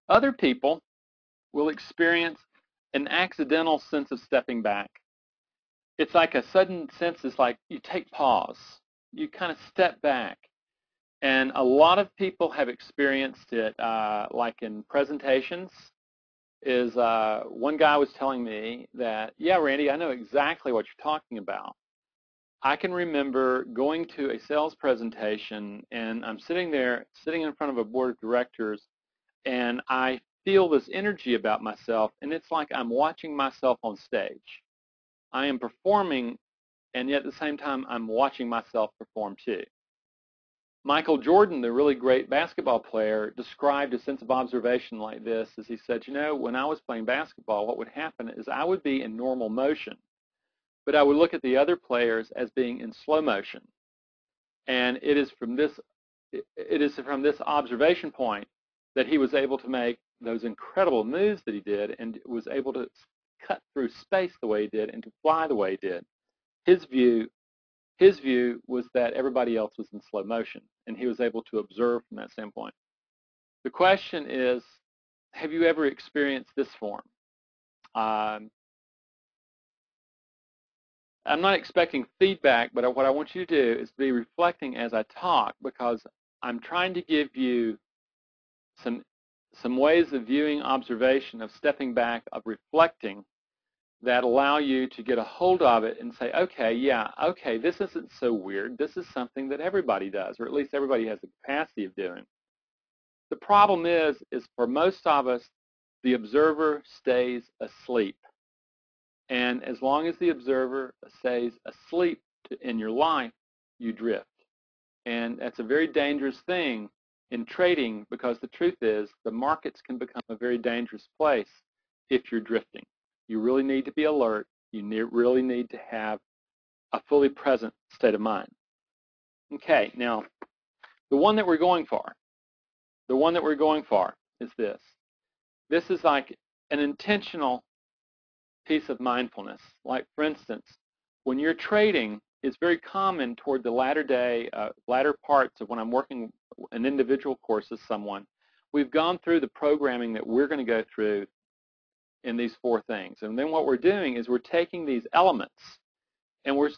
Other people will experience an accidental sense of stepping back. It's like a sudden sense, it's like you take pause, you kind of step back. And a lot of people have experienced it, like in presentations. One guy was telling me that, yeah, Randy, I know exactly what you're talking about. I can remember going to a sales presentation, and I'm sitting there, sitting in front of a board of directors, and I feel this energy about myself, and it's like I'm watching myself on stage. I am performing, and yet at the same time, I'm watching myself perform too. Michael Jordan, the really great basketball player, described a sense of observation like this as he said, you know, when I was playing basketball, what would happen is I would be in normal motion, but I would look at the other players as being in slow motion. And it is from this observation point that he was able to make those incredible moves that he did and was able to cut through space the way he did and to fly the way he did. His view was that everybody else was in slow motion, and he was able to observe from that standpoint. The question is, have you ever experienced this form? I'm not expecting feedback, but what I want you to do is be reflecting as I talk, because I'm trying to give you some ways of viewing observation, of stepping back, of reflecting, that allow you to get a hold of it and say, okay, yeah, okay, this isn't so weird. This is something that everybody does, or at least everybody has the capacity of doing. The problem is for most of us, the observer stays asleep. And as long as the observer stays asleep in your life, you drift. And that's a very dangerous thing in trading, because the truth is the markets can become a very dangerous place if you're drifting. You really need to be alert. You really need to have a fully present state of mind. Okay, now the one that we're going for is this. This is like an intentional piece of mindfulness. Like, for instance, when you're trading, it's very common toward the latter parts of when I'm working an individual course with someone, we've gone through the programming that we're going to go through in these four things. And then what we're doing is we're taking these elements, and we're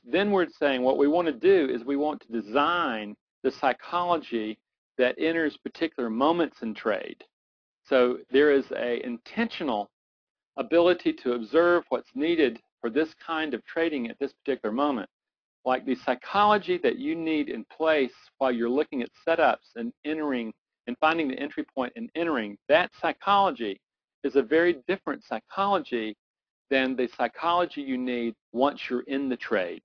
saying what we want to do is we want to design the psychology that enters particular moments in trade. So there is an intentional ability to observe what's needed for this kind of trading at this particular moment. Like the psychology that you need in place while you're looking at setups and entering and finding the entry point and entering, that psychology is a very different psychology than the psychology you need once you're in the trade.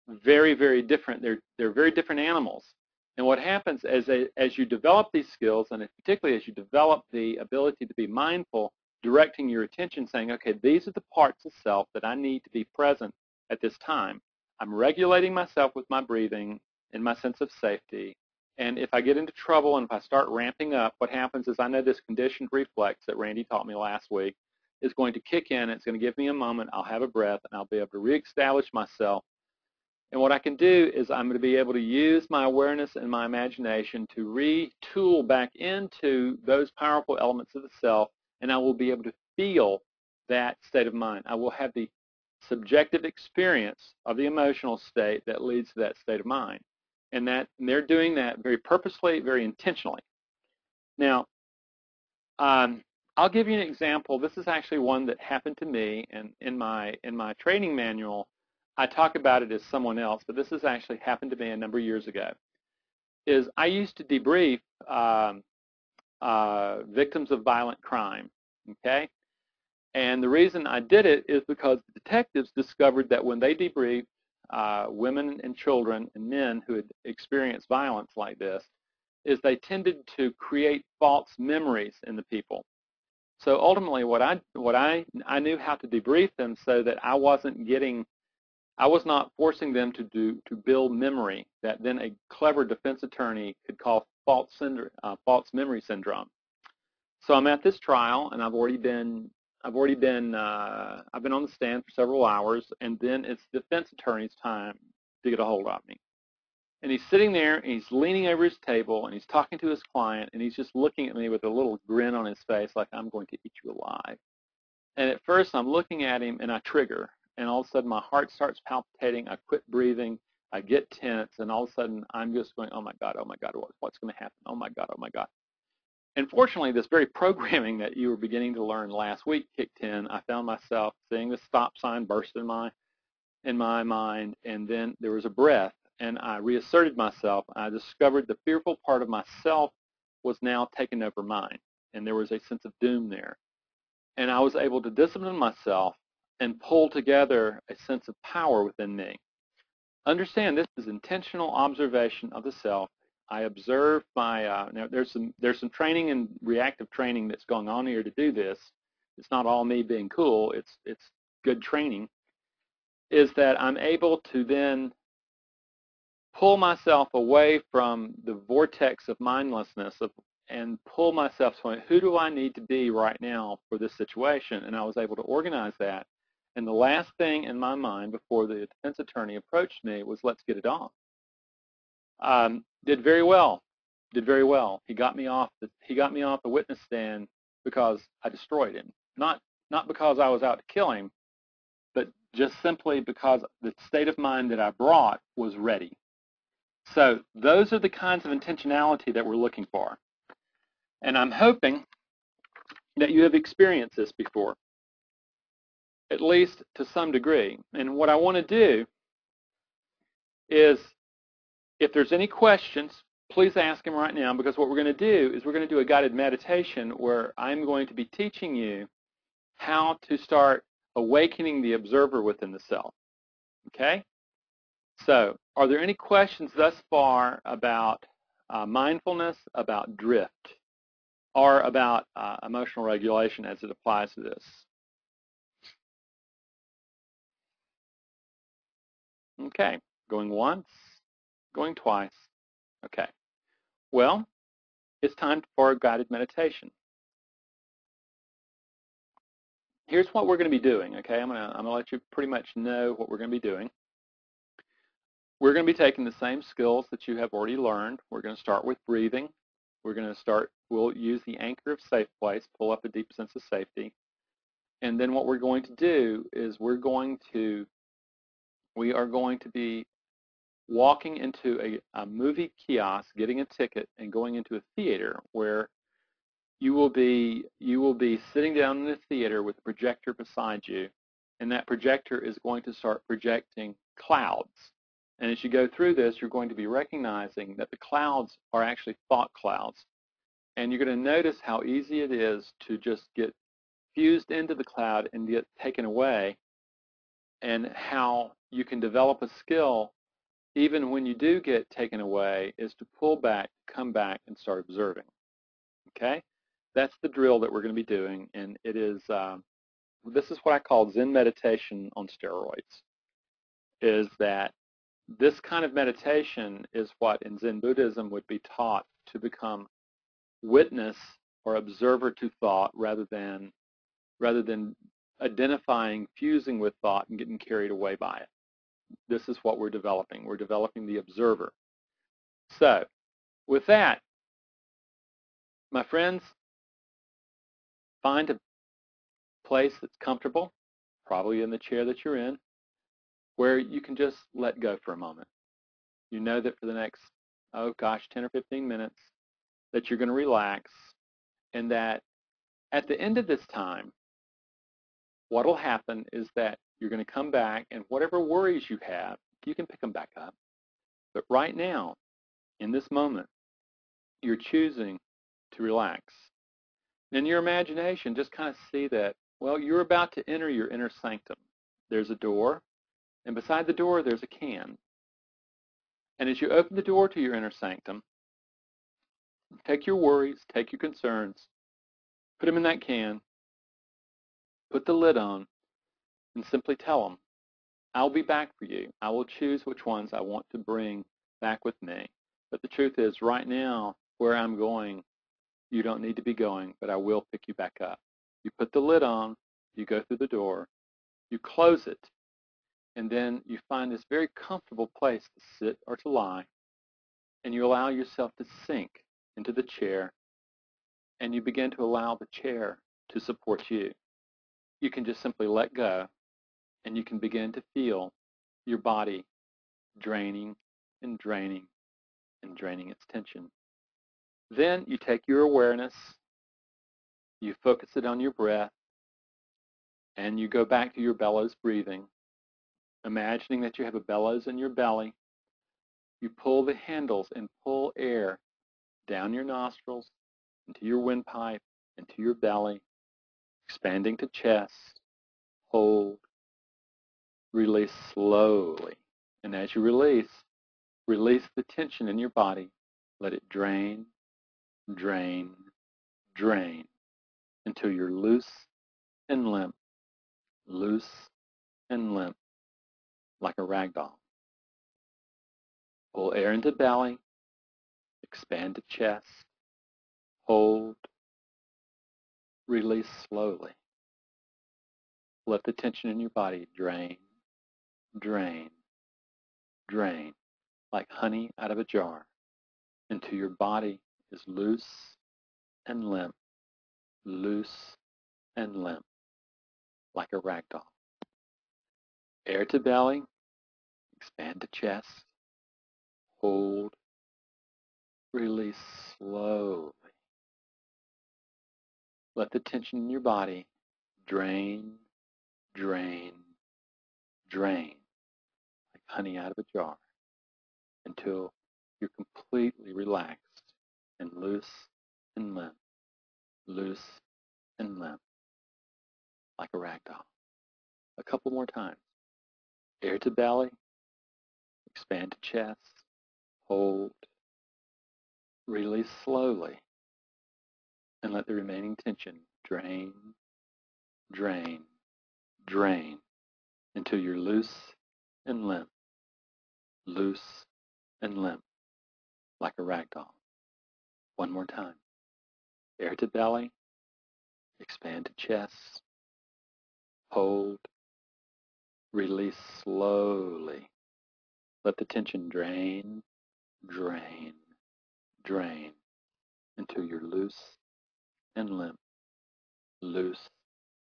Very, very different. They're very different animals. And what happens as you develop these skills, and particularly as you develop the ability to be mindful, directing your attention, saying, okay, these are the parts of self that I need to be present at this time. I'm regulating myself with my breathing and my sense of safety. And if I get into trouble and if I start ramping up, what happens is I know this conditioned reflex that Randy taught me last week is going to kick in. It's going to give me a moment. I'll have a breath, and I'll be able to reestablish myself. And what I can do is I'm going to be able to use my awareness and my imagination to retool back into those powerful elements of the self, and I will be able to feel that state of mind. I will have the subjective experience of the emotional state that leads to that state of mind. And they're doing that very purposefully, very intentionally. Now, I'll give you an example. This is actually one that happened to me, and in my training manual, I talk about it as someone else, but this has actually happened to me a number of years ago. I used to debrief victims of violent crime, okay? And the reason I did it is because detectives discovered that when they debriefed women and children and men who had experienced violence like this, is they tended to create false memories in the people. So ultimately, what I knew how to debrief them so that I was not forcing them to build memory that then a clever defense attorney could call false memory syndrome. So I'm at this trial, and I've already been I've already been I've been on the stand for several hours, and then it's the defense attorney's time to get a hold of me. And he's sitting there, and he's leaning over his table, and he's talking to his client, and he's just looking at me with a little grin on his face like, I'm going to eat you alive. And at first, I'm looking at him, and I trigger, and all of a sudden, my heart starts palpitating. I quit breathing. I get tense, and all of a sudden, I'm just going, oh, my God, what's going to happen? Oh, my God, oh, my God. And fortunately, this very programming that you were beginning to learn last week kicked in. I found myself seeing the stop sign burst in my mind, and then there was a breath, and I reasserted myself. I discovered the fearful part of myself was now taking over mine, and there was a sense of doom there. And I was able to discipline myself and pull together a sense of power within me. Understand, this is intentional observation of the self. I observe my, now there's some training and reactive training that's going on here to do this. It's not all me being cool, it's good training, is that I'm able to then pull myself away from the vortex of mindlessness and pull myself to who do I need to be right now for this situation, and I was able to organize that. And the last thing in my mind before the defense attorney approached me was, let's get it on. Did very well. He got me off the witness stand because I destroyed him. Not because I was out to kill him, but just simply because the state of mind that I brought was ready. So those are the kinds of intentionality that we're looking for. And I'm hoping that you have experienced this before, at least to some degree. And what I want to do is, if there's any questions, please ask them right now, because what we're going to do is we're going to do a guided meditation where I'm going to be teaching you how to start awakening the observer within the self. Okay? So, are there any questions thus far about mindfulness, about drift, or about emotional regulation as it applies to this? Okay, going once, going twice. Okay, well, it's time for a guided meditation. Here's what we're going to be doing, okay? I'm going to let you pretty much know what we're going to be doing. We're going to be taking the same skills that you have already learned. We're going to start with breathing. We'll use the anchor of safe place, pull up a deep sense of safety. And then what we're going to do is we are going to be walking into a movie kiosk, getting a ticket, and going into a theater where you will be sitting down in the theater with a projector beside you, and that projector is going to start projecting clouds. And as you go through this, you're going to be recognizing that the clouds are actually thought clouds. And you're going to notice how easy it is to just get fused into the cloud and get taken away, and how you can develop a skill even when you do get taken away is to pull back, come back, and start observing. Okay? That's the drill that we're going to be doing, and it is, this is what I call Zen meditation on steroids, is that this kind of meditation is what in Zen Buddhism would be taught to become witness or observer to thought rather than identifying, fusing with thought, and getting carried away by it. This is what we're developing. We're developing the observer. So, with that, my friends, find a place that's comfortable, probably in the chair that you're in, where you can just let go for a moment. You know that for the next, 10 or 15 minutes, that you're going to relax, and that at the end of this time, what will happen is that you're going to come back, and whatever worries you have, you can pick them back up. But right now, in this moment, you're choosing to relax. In your imagination, just kind of see that, well, you're about to enter your inner sanctum. There's a door, and beside the door, there's a can. And as you open the door to your inner sanctum, take your worries, take your concerns, put them in that can, put the lid on, and simply tell them, I'll be back for you. I will choose which ones I want to bring back with me. But the truth is, right now, where I'm going, you don't need to be going, but I will pick you back up. You put the lid on, You go through the door, you close it, and then you find this very comfortable place to sit or to lie, and you allow yourself to sink into the chair, and you begin to allow the chair to support you. You can just simply let go, and you can begin to feel your body draining and draining and draining its tension. Then you take your awareness, you focus it on your breath, and you go back to your bellows breathing, imagining that you have a bellows in your belly. You pull the handles and pull air down your nostrils, into your windpipe, into your belly, expanding to chest, hold, release slowly. And as you release the tension in your body. Let it drain, drain, drain until you're loose and limp, loose and limp, like a rag doll. Pull air into belly, expand to chest, hold, release slowly. Let the tension in your body drain, drain, drain, like honey out of a jar, until your body is loose and limp, loose and limp, like a rag doll. Air to belly, expand to chest, hold, release slowly. Let the tension in your body drain, drain, drain, like honey out of a jar, until you're completely relaxed and loose and limp, loose and limp, like a rag doll. A couple more times. Air to belly, expand to chest, hold, release slowly, and let the remaining tension drain, drain, drain, until you're loose and limp, loose and limp, like a rag doll. One more time. Air to belly, expand to chest, hold, release slowly. Let the tension drain, drain, drain, until you're loose and limp, loose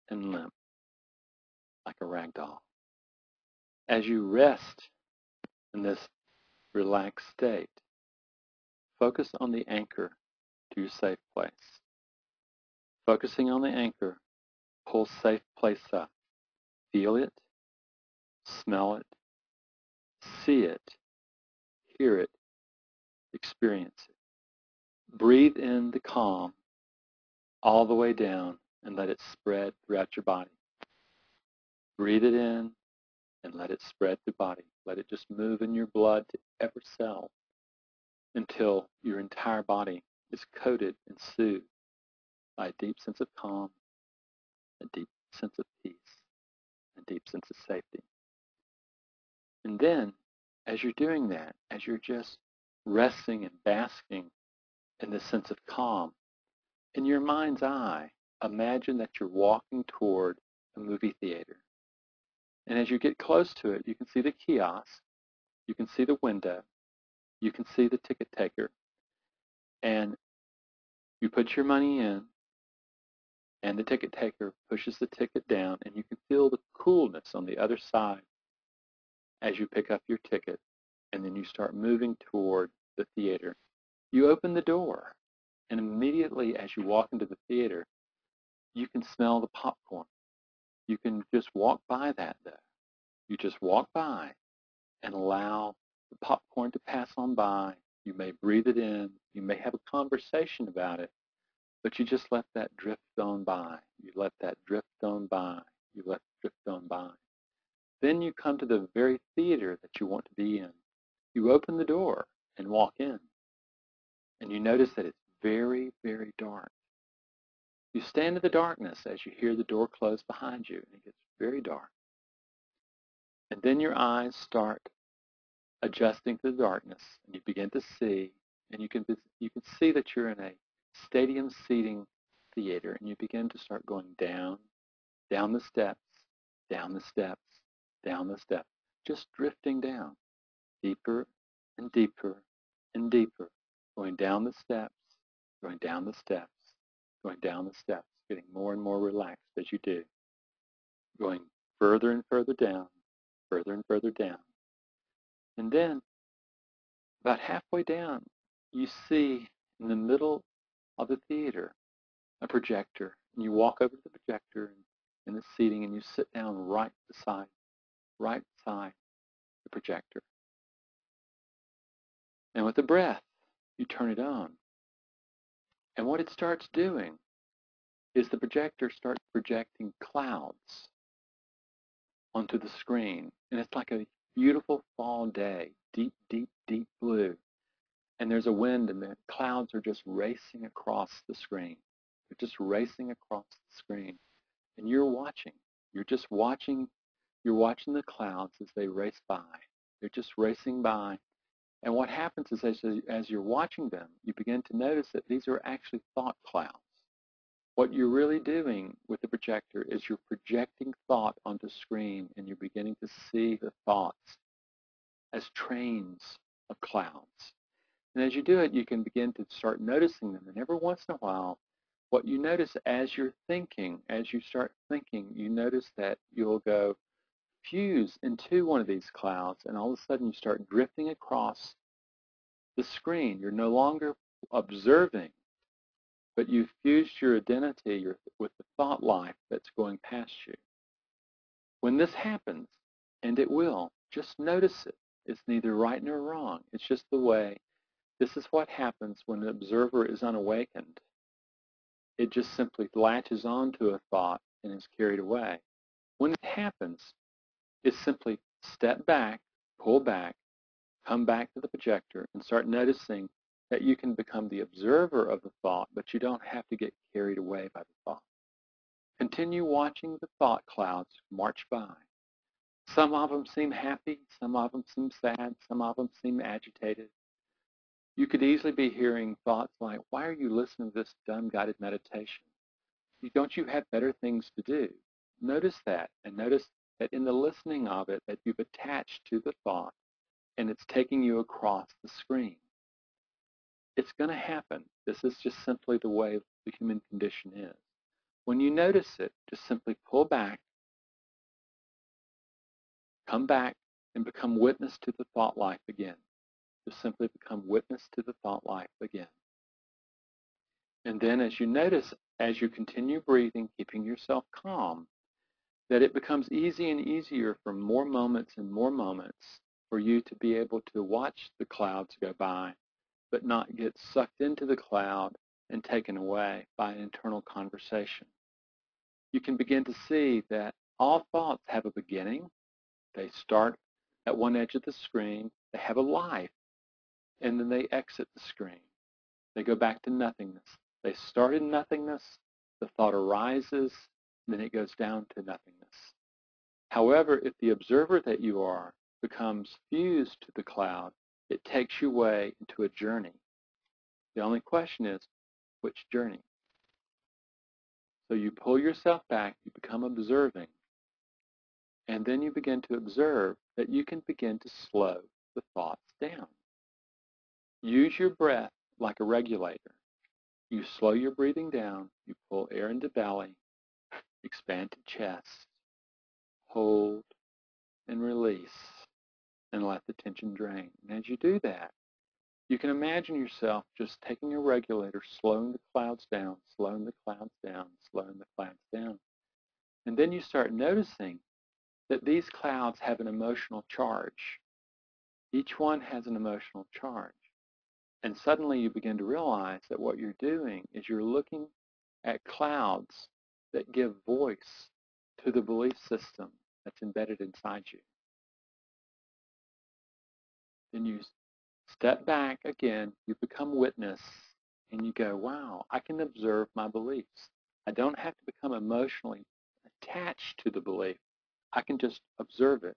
and limp, like a rag doll. As you rest in this relaxed state, focus on the anchor to your safe place. Focusing on the anchor, pull safe place up. Feel it, smell it, see it, hear it, experience it. Breathe in the calm all the way down and let it spread throughout your body. Breathe it in and let it spread through the body. Let it just move in your blood to every cell until your entire body is coated and soothed by a deep sense of calm, a deep sense of peace, a deep sense of safety. And then, as you're doing that, as you're just resting and basking in this sense of calm, in your mind's eye, imagine that you're walking toward a movie theater. And as you get close to it, you can see the kiosk, you can see the window, you can see the ticket taker, and you put your money in, and the ticket taker pushes the ticket down, and you can feel the coolness on the other side as you pick up your ticket, and then you start moving toward the theater. You open the door, and immediately as you walk into the theater, you can smell the popcorn. You can just walk by that, though. You just walk by and allow the popcorn to pass on by. You may breathe it in. You may have a conversation about it, but you just let that drift on by. You let that drift on by. You let it drift on by. Then you come to the very theater that you want to be in. You open the door and walk in, and you notice that it's very, very dark. You stand in the darkness as you hear the door close behind you, and it gets very dark. And then your eyes start adjusting to the darkness, and you begin to see, and you can see that you're in a stadium seating theater, and you begin to start going down down the steps, down the steps, down the steps, just drifting down, deeper and deeper and deeper, going down the steps, going down the steps, going down the steps, getting more and more relaxed as you do, going further and further down, further and further down. And then, about halfway down, you see in the middle of the theater a projector. And you walk over to the projector and the seating, and you sit down right beside the projector. And with the breath, you turn it on. And what it starts doing is the projector starts projecting clouds onto the screen. And it's like a beautiful fall day, deep, deep, deep blue. And there's a wind, and the clouds are just racing across the screen. They're just racing across the screen. And you're watching. You're just watching. You're watching the clouds as they race by. They're just racing by. And what happens is as you're watching them, you begin to notice that these are actually thought clouds. What you're really doing with the projector is you're projecting thought onto screen, and you're beginning to see the thoughts as trains of clouds. And as you do it, you can begin to start noticing them. And every once in a while, what you notice as you're thinking, as you start thinking, you notice that you'll go fuse into one of these clouds, and all of a sudden you start drifting across the screen. You're no longer observing, but you've fused your identity with the thought life that's going past you. When this happens, and it will, just notice it. It's neither right nor wrong. It's just the way. This is what happens when the observer is unawakened. It just simply latches onto a thought and is carried away. When it happens, it's simply step back, pull back, come back to the projector, and start noticing that you can become the observer of the thought, but you don't have to get carried away by the thought. Continue watching the thought clouds march by. Some of them seem happy, some of them seem sad, some of them seem agitated. You could easily be hearing thoughts like, why are you listening to this dumb guided meditation? Don't you have better things to do? Notice that, and notice that in the listening of it, that you've attached to the thought, and it's taking you across the screen. It's going to happen. This is just simply the way the human condition is. When you notice it, just simply pull back, come back, and become witness to the thought life again. Just simply become witness to the thought life again. And then as you notice, as you continue breathing, keeping yourself calm, that it becomes easier and easier for more moments and more moments for you to be able to watch the clouds go by, but not get sucked into the cloud and taken away by an internal conversation. You can begin to see that all thoughts have a beginning. They start at one edge of the screen. They have a life, and then they exit the screen. They go back to nothingness. They start in nothingness. The thought arises, then it goes down to nothingness. However, if the observer that you are becomes fused to the cloud, it takes you away into a journey. The only question is, which journey? So you pull yourself back, you become observing, and then you begin to observe that you can begin to slow the thoughts down. Use your breath like a regulator. You slow your breathing down, you pull air into belly, expand to chest, hold, and release, and let the tension drain. And as you do that, you can imagine yourself just taking a regulator, slowing the clouds down, slowing the clouds down, slowing the clouds down. And then you start noticing that these clouds have an emotional charge. Each one has an emotional charge. And suddenly you begin to realize that what you're doing is you're looking at clouds that give voice to the belief system that's embedded inside you. Then you step back again, you become witness, and you go, wow, I can observe my beliefs. I don't have to become emotionally attached to the belief. I can just observe it.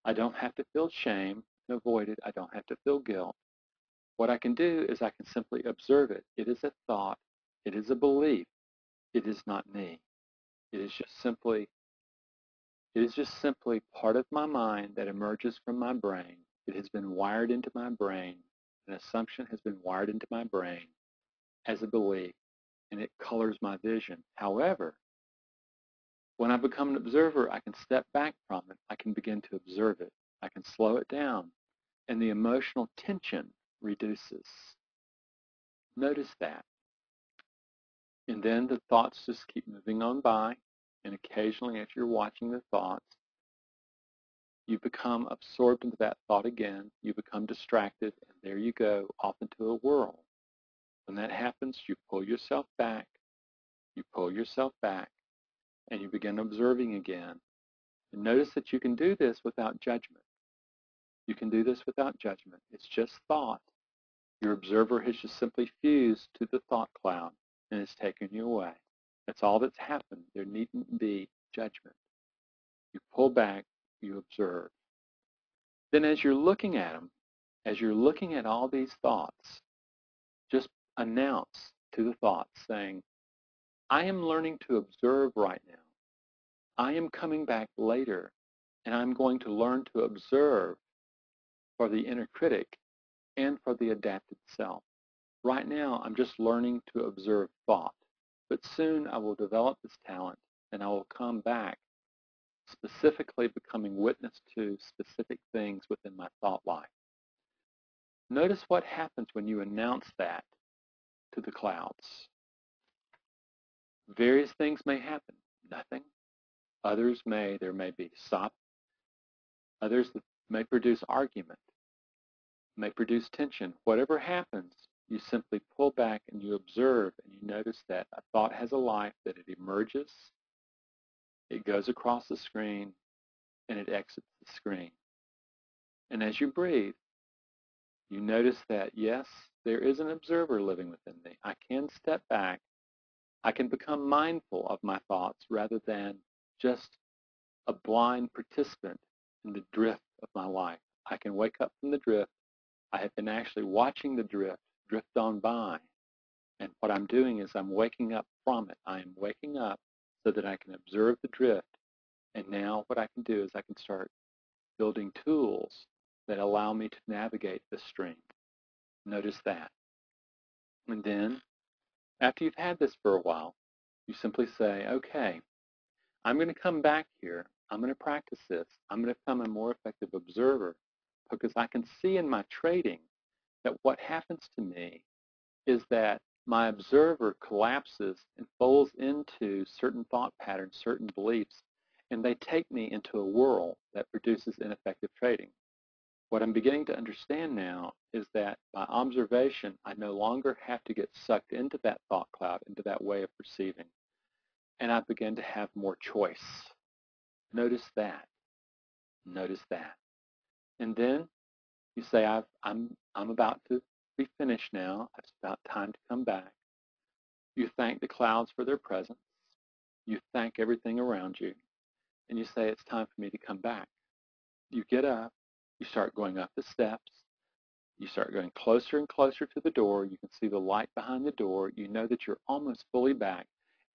I don't have to feel shame and avoid it. I don't have to feel guilt. What I can do is I can simply observe it. It is a thought. It is a belief. It is not me. It is just simply part of my mind that emerges from my brain. It has been wired into my brain. An assumption has been wired into my brain as a belief, and it colors my vision. However, when I become an observer, I can step back from it. I can begin to observe it. I can slow it down, and the emotional tension reduces. Notice that. And then the thoughts just keep moving on by, and occasionally as you're watching the thoughts, you become absorbed into that thought again. You become distracted, and there you go, off into a whirl. When that happens, you pull yourself back. You pull yourself back, and you begin observing again. And notice that you can do this without judgment. You can do this without judgment. It's just thought. Your observer has just simply fused to the thought cloud, and it's taken you away. That's all that's happened. There needn't be judgment. You pull back, you observe. Then as you're looking at them, as you're looking at all these thoughts, just announce to the thoughts saying, I am learning to observe right now. I am coming back later, and I'm going to learn to observe for the inner critic and for the adapted self. Right now, I'm just learning to observe thought, but soon I will develop this talent, and I will come back specifically becoming witness to specific things within my thought life. Notice what happens when you announce that to the clouds. Various things may happen. Nothing. There may be stop. Others may produce argument, may produce tension. Whatever happens, you simply pull back and you observe, and you notice that a thought has a life, that it emerges, it goes across the screen, and it exits the screen. And as you breathe, you notice that, yes, there is an observer living within me. I can step back. I can become mindful of my thoughts rather than just a blind participant in the drift of my life. I can wake up from the drift. I have been actually watching the drift on by. And what I'm doing is I'm waking up from it. I am waking up so that I can observe the drift. And now what I can do is I can start building tools that allow me to navigate the stream. Notice that. And then, after you've had this for a while, you simply say, okay, I'm going to come back here. I'm going to practice this. I'm going to become a more effective observer because I can see in my trading that what happens to me is that my observer collapses and folds into certain thought patterns, certain beliefs, and they take me into a whirl that produces ineffective trading. What I'm beginning to understand now is that by observation, I no longer have to get sucked into that thought cloud, into that way of perceiving, and I begin to have more choice. Notice that. Notice that. And then you say, I'm about to be finished now. It's about time to come back. You thank the clouds for their presence. You thank everything around you. And you say, it's time for me to come back. You get up. You start going up the steps. You start going closer and closer to the door. You can see the light behind the door. You know that you're almost fully back.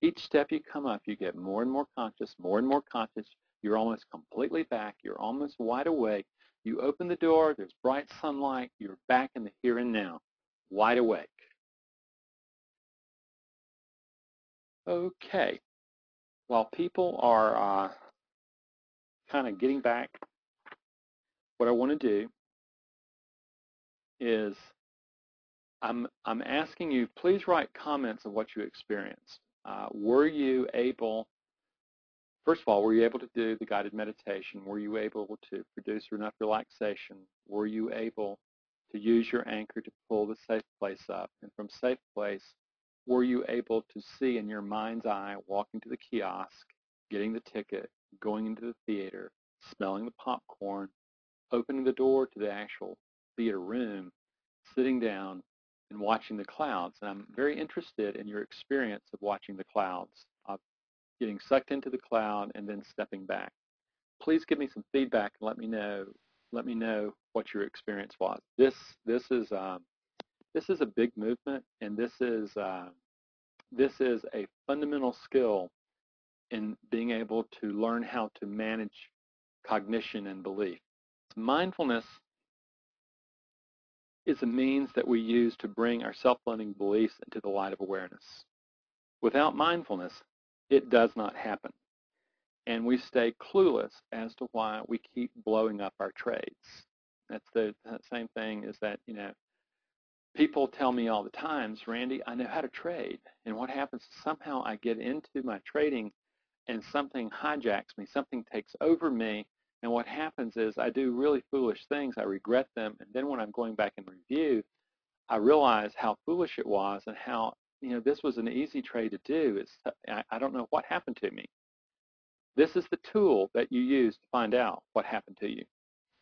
Each step you come up, you get more and more conscious, more and more conscious. You're almost completely back. You're almost wide awake. You open the door. There's bright sunlight. You're back in the here and now, wide awake. Okay. While people are kind of getting back, what I want to do is I'm asking you, please write comments of what you experienced. Were you able, first of all, were you able to do the guided meditation? Were you able to produce enough relaxation? Were you able to use your anchor to pull the safe place up? And from safe place, were you able to see in your mind's eye, walking to the kiosk, getting the ticket, going into the theater, smelling the popcorn, opening the door to the actual theater room, sitting down, and watching the clouds? And I'm very interested in your experience of watching the clouds, of getting sucked into the cloud and then stepping back. Please give me some feedback and let me know what your experience was. This is a big movement, and this is a fundamental skill in being able to learn how to manage cognition and belief. Mindfulness is a means that we use to bring our self-limiting beliefs into the light of awareness. Without mindfulness, it does not happen. And we stay clueless as to why we keep blowing up our trades. That's the same thing as that, people tell me all the time, Randy, I know how to trade. And what happens is somehow I get into my trading and something hijacks me, something takes over me, and what happens is I do really foolish things, I regret them, and then when I'm going back and review, I realize how foolish it was and how, this was an easy trade to do. I don't know what happened to me. This is the tool that you use to find out what happened to you.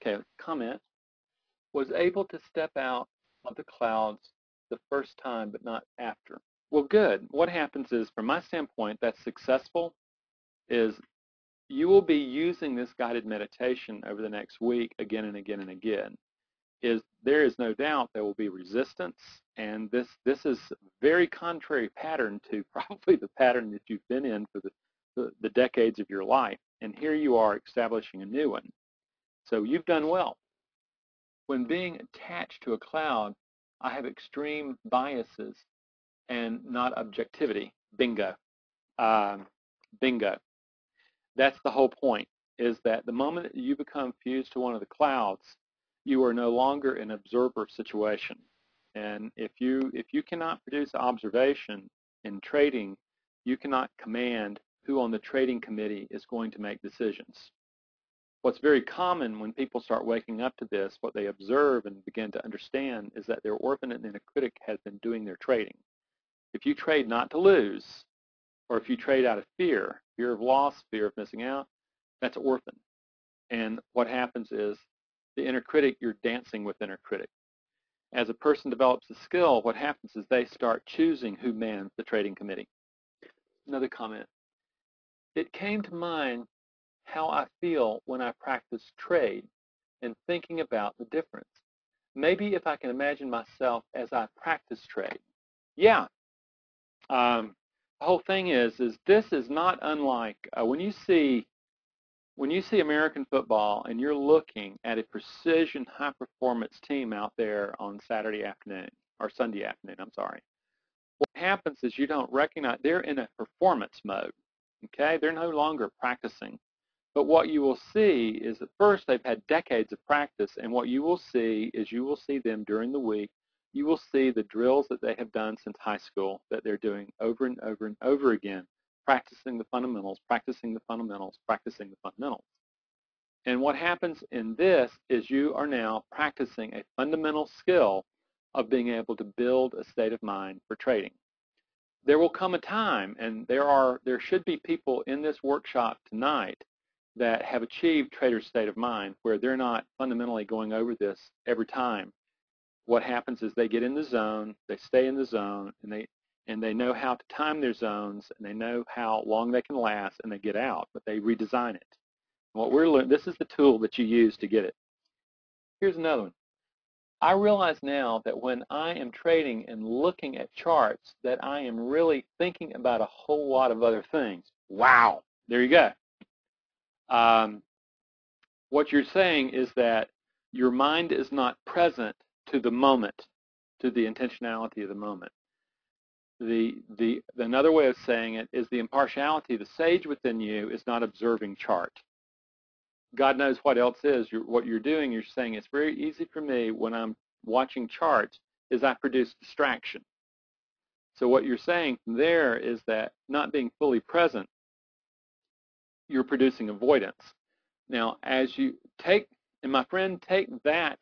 Okay, comment. Was able to step out of the clouds the first time, but not after. Well, good. What happens is, from my standpoint, that's successful, is you will be using this guided meditation over the next week again and again and again. There is no doubt there will be resistance, and this is a very contrary pattern to probably the pattern that you've been in for the decades of your life. And here you are establishing a new one. So you've done well. When being attached to a cloud, I have extreme biases and not objectivity. Bingo. Bingo. That's the whole point, is that the moment that you become fused to one of the clouds, you are no longer an observer situation. And if you cannot produce observation in trading, you cannot command who on the trading committee is going to make decisions. What's very common when people start waking up to this, what they observe and begin to understand is that their orphan and inner critic has been doing their trading. If you trade not to lose, or if you trade out of fear of loss, fear of missing out, that's orphan. And what happens is the inner critic, you're dancing with inner critic. As a person develops a skill, what happens is they start choosing who mans the trading committee. Another comment. It came to mind how I feel when I practice trade and thinking about the difference. Maybe if I can imagine myself as I practice trade. Yeah. The whole thing is this is not unlike when you see American football and you're looking at a precision high-performance team out there on Saturday afternoon, or Sunday afternoon, I'm sorry. What happens is you don't recognize, they're in a performance mode, okay? They're no longer practicing. But what you will see is at first they've had decades of practice, and what you will see is you will see them during the week. You will see the drills that they have done since high school that they're doing over and over and over again, practicing the fundamentals, practicing the fundamentals, practicing the fundamentals. And what happens in this is you are now practicing a fundamental skill of being able to build a state of mind for trading. There will come a time, and there should be people in this workshop tonight that have achieved trader's state of mind where they're not fundamentally going over this every time. What happens is they get in the zone, they stay in the zone, and they know how to time their zones, and they know how long they can last, and they get out, but they redesign it. What we're learning, this is the tool that you use to get it. Here's another one. I realize now that when I am trading and looking at charts that I am really thinking about a whole lot of other things. Wow, there you go. What you're saying is that your mind is not present to the moment, to the intentionality of the moment. Another way of saying it is the impartiality, the sage within you is not observing chart. God knows what else is. What you're doing, you're saying it's very easy for me when I'm watching charts is I produce distraction. So what you're saying from there is that not being fully present, you're producing avoidance. Now, as you take, and my friend, take that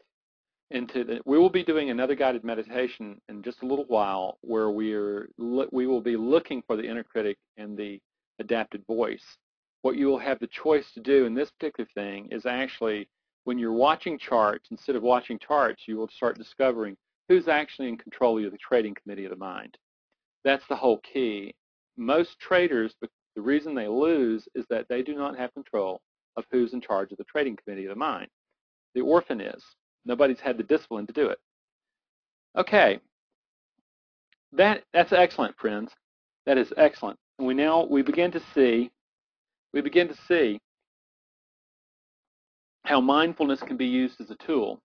we will be doing another guided meditation in just a little while where we will be looking for the inner critic and the adapted voice. What you will have the choice to do in this particular thing is actually, when you're watching charts, instead of watching charts, you will start discovering who's actually in control of the trading committee of the mind. That's the whole key. Most traders, the reason they lose is that they do not have control of who's in charge of the trading committee of the mind. The orphan is. Nobody's had the discipline to do it. Okay, that's excellent, friends. That is excellent. And we begin to see we begin to see how mindfulness can be used as a tool